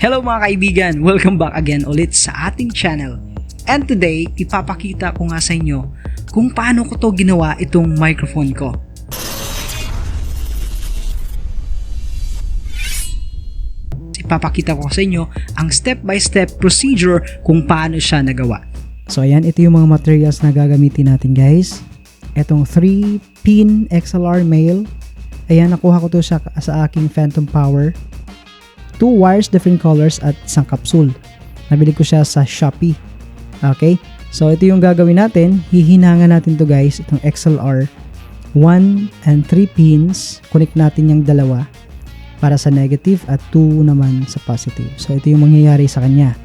Hello mga kaibigan! Welcome back again ulit sa ating channel. And today, ipapakita ko nga sa inyo kung paano ko to ginawa itong microphone ko. Ipapakita ko sa inyo ang step-by-step procedure kung paano siya nagawa. So ayan, ito yung mga materials na gagamitin natin guys. Itong 3-pin XLR male. Ayan, nakuha ko to sa aking Phantom Power. 2 wires, different colors at isang capsule. Nabili ko siya sa Shopee. Okay? So, ito yung gagawin natin. Hihinangan natin to guys. Itong XLR. 1 and 3 pins. Connect natin yung dalawa para sa negative at 2 naman sa positive. So, ito yung mangyayari sa kanya.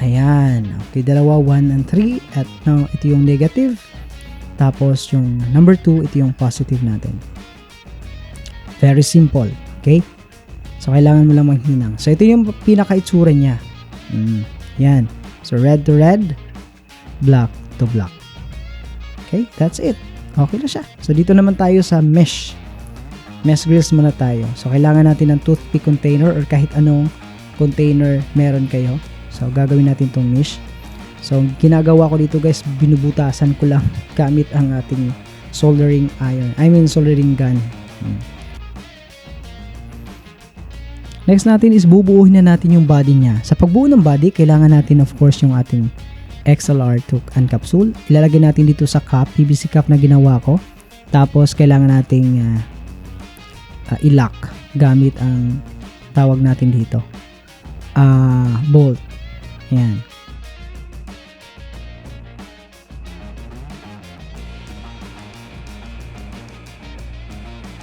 Ayan. Okay, dalawa, 1 and 3. At ito yung negative. Tapos, yung number 2, ito yung positive natin. Very simple. Okay? So, kailangan mo lang manghinang. So, ito yung pinaka-itsura niya. Yan. So, red to red, black to black. Okay? That's it. Okay na siya. So, dito naman tayo sa mesh. Mesh grills muna tayo. So, kailangan natin ng toothpick container or kahit anong container meron kayo. So, gagawin natin itong mesh. So, ginagawa ko dito guys, binubutasan ko lang gamit ang ating soldering iron. Soldering gun. Next natin is bubuuhin na natin yung body niya. Sa pagbuo ng body, kailangan natin of course yung ating XLR to and capsule. Ilalagay natin dito sa cup, PVC cup na ginawa ko. Tapos kailangan nating i-lock gamit ang tawag natin dito. Bolt. Ayan.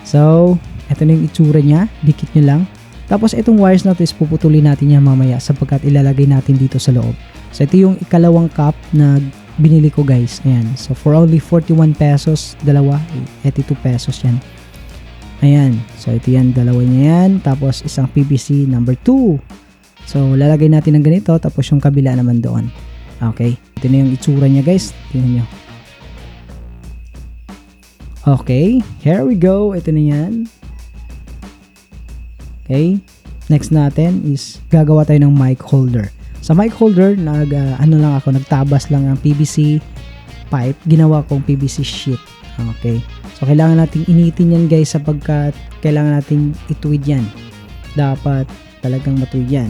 So, ito na yung itsura niya. Dikit nyo lang. Tapos itong wires na ito is puputulin natin yan mamaya sapagkat ilalagay natin dito sa loob. So ito yung ikalawang cup na binili ko guys. Ayan. So for only 41 pesos, dalawa, 82 pesos yan. Ayan. So ito yan, dalawa niya yan. Tapos isang PVC number 2. So lalagay natin ng ganito tapos yung kabila naman doon. Okay. Ito na yung itsura niya guys. Tingnan nyo. Okay. Here we go. Ito na yan. Okay, next natin is gagawa tayo ng mic holder. Sa mic holder, nagtabas lang ang PVC pipe, ginawa kong PVC sheet. Okay, so kailangan nating initin yan guys sapagkat kailangan nating ituwid yan. Dapat talagang matuwid yan.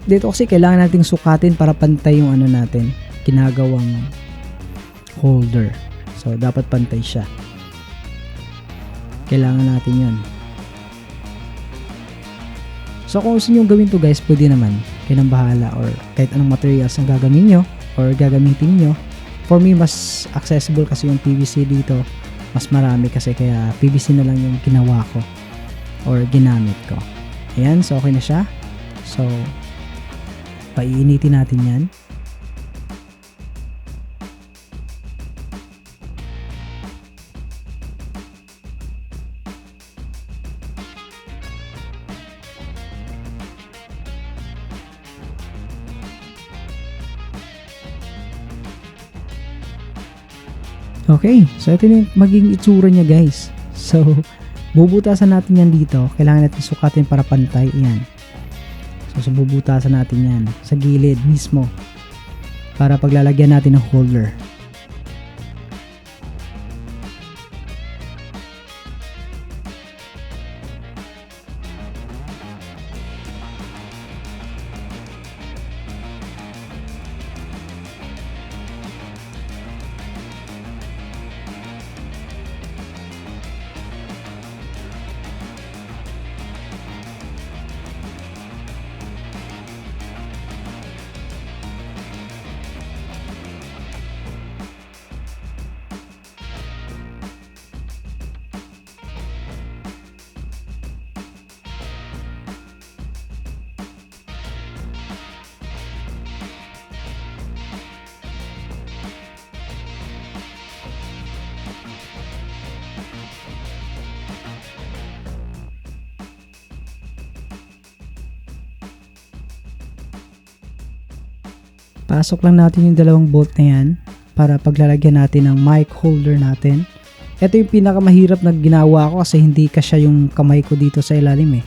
Dito kasi kailangan nating sukatin para pantay yung natin, ginagawang holder. So, dapat pantay siya. Kailangan natin yun. So, kung gusto nyo gawin to guys, pwede naman. Kayo nang bahala or kahit anong materials ang gagamitin nyo or gagamitin nyo. For me, mas accessible kasi yung PVC dito. Mas marami kasi kaya PVC na lang yung ginawa ko or ginamit ko. Ayan, so okay na siya. So, paiinitin natin yan. Okay, so ito yung magiging itsura niya guys. So, bubutasan natin yan dito. Kailangan natin sukatin para pantay. Yan. So, bubutasan natin yan sa gilid mismo para paglalagyan natin ng holder. Pasok lang natin yung dalawang bolt na yan. para paglalagyan natin ng mic holder natin. Ito yung pinakamahirap na ginawa ko kasi hindi kasya yung kamay ko dito sa ilalim eh.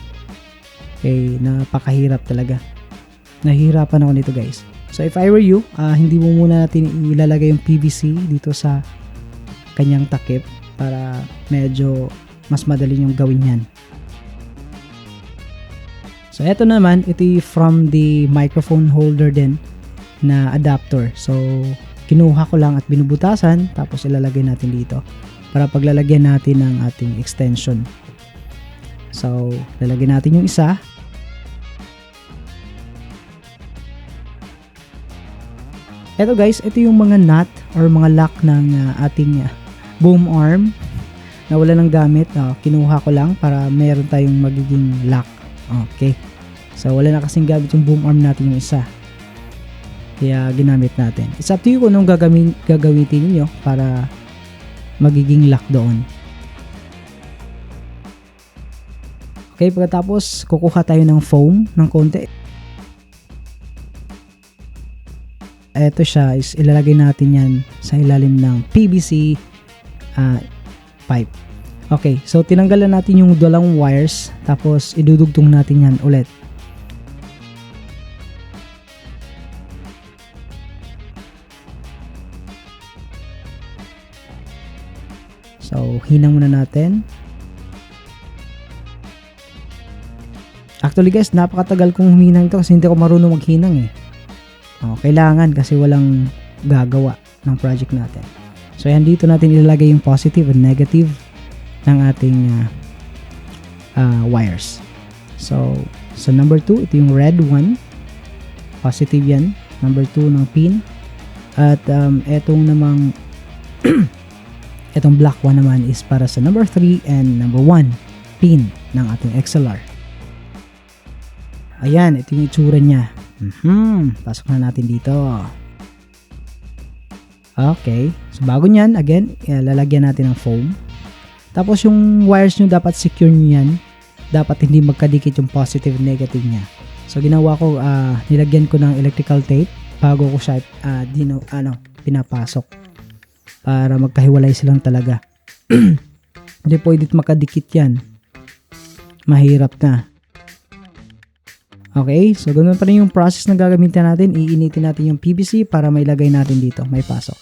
Okay, napakahirap talaga. Nahihirapan ako nito guys. So if I were you, hindi mo muna natin ilalagay yung PVC dito sa kanyang takip para medyo mas madali yung gawin yan. So ito naman, ito from the microphone holder din na adapter. So kinuha ko lang at binubutasan tapos ilalagay natin dito para paglalagyan natin ng ating extension. So lalagyan natin yung isa. Ito guys, ito yung mga nut or mga lock ng ating boom arm na wala nang gamit. Kinuha ko lang para meron tayong magiging lock. Okay. So wala na kasing gamit yung boom arm natin yung isa. Kaya ginamit natin. It's up to you kung anong gagamitin niyo para magiging lock doon. Okay, pagkatapos kukuha tayo ng foam ng konti. Ito siya is ilalagay natin yan sa ilalim ng PVC pipe. Okay, so tinanggalan natin yung dalawang wires tapos idudugtong natin yan ulit. So, hinang muna natin. Actually guys, napakatagal kong huminang ito kasi hindi ako marunong maghinang eh. Kailangan kasi walang gagawa ng project natin. So, yan dito natin ilalagay yung positive and negative ng ating wires. So, number 2, ito yung red one. Positive yan. Number 2 ng pin. At etong namang itong black one naman is para sa number 3 and number 1 pin ng ating XLR. Ayan, ito yung itsura niya. Pasok na natin dito. Okay, so bago nyan, again, lalagyan natin ng foam. Tapos yung wires nyo dapat secure nyo yan. Dapat hindi magkadikit yung positive and negative niya. So ginawa ko, nilagyan ko ng electrical tape bago ko siya pinapasok. Para magkahiwalay silang talaga. Hindi pwede makadikit yan. Mahirap na. Okay, so ganun pa rin yung process na gagamitin natin. Iinitin natin yung PVC para mailagay natin dito. May pasok.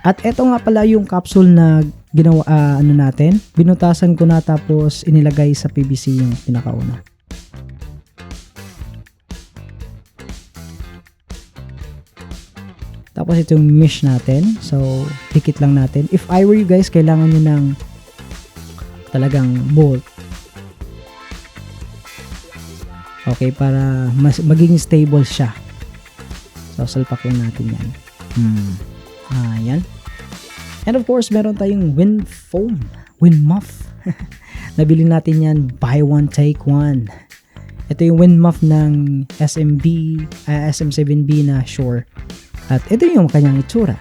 At eto nga pala yung capsule na ginawa, natin. Binutasan ko na tapos inilagay sa PVC yung pinakauna. Tapos ito yung mesh natin. So, dikit lang natin. If I were you guys, kailangan nyo ng talagang bolt. Okay, para magiging stable siya. So, salpak lang natin yan. Ayan. And of course, meron tayong wind foam. Wind muff. Nabili natin yan. Buy one, take one. Ito yung wind muff ng SM7B na Shure. At ito yung kanyang itsura.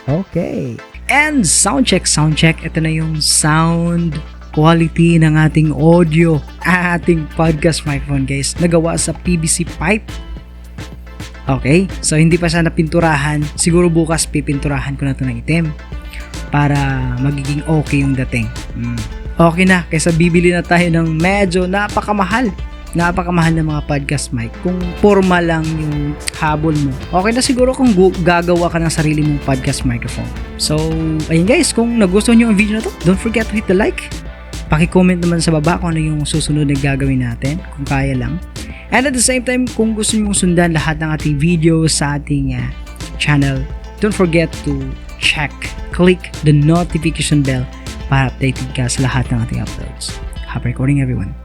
Okay. And sound check. Ito na yung sound quality ng ating audio. Ating podcast microphone guys. Nagawa sa PVC pipe. Okay. So hindi pa siya napinturahan. Siguro bukas pipinturahan ko na ito ng itim. Para magiging okay yung dating. Okay na. Kaysa bibili na tayo ng medyo napakamahal na mga podcast mic. Kung formal lang yung habol mo, okay na siguro kung gagawa ka ng sarili mong podcast microphone. So, ayun guys, kung nagustuhan nyo ang video na to, don't forget to hit the like. Paki-comment naman sa baba kung ano yung susunod na gagawin natin, kung kaya lang. And at the same time, kung gusto nyo sundan lahat ng ating videos sa ating channel, don't forget to click the notification bell para updated ka sa lahat ng ating uploads. Happy recording everyone!